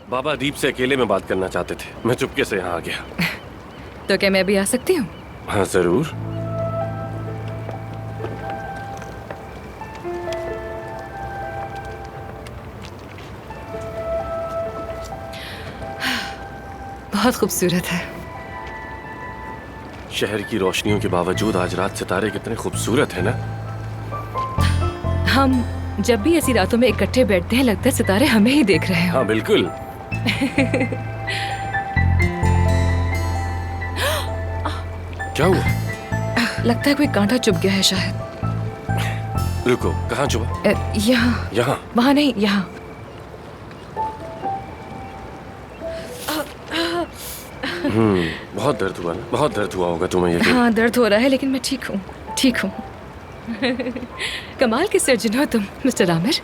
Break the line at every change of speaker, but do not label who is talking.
बाबा दीप से अकेले में बात करना चाहते थे, मैं चुपके से यहाँ आ गया।
तो क्या मैं भी आ सकती हूँ?
हाँ जरूर।
बहुत खूबसूरत है।
शहर की रोशनियों के बावजूद आज रात सितारे कितने खूबसूरत है ना।
हम जब भी ऐसी रातों में इकट्ठे बैठते हैं लगता है सितारे हमें ही देख रहे हैं।
हाँ बिल्कुल। क्या हुआ?
लगता है कोई कांटा चुभ गया है शायद।
रुको, कहाँ चुभा?
यहाँ।
यहाँ?
वहाँ नहीं, यहाँ।
बहुत दर्द हुआ ना? बहुत दर्द हुआ होगा तुम्हें ये?
हाँ दर्द हो रहा है लेकिन मैं ठीक हूँ, ठीक हूँ। कमाल के सर्जन हो तुम मिस्टर आमिर।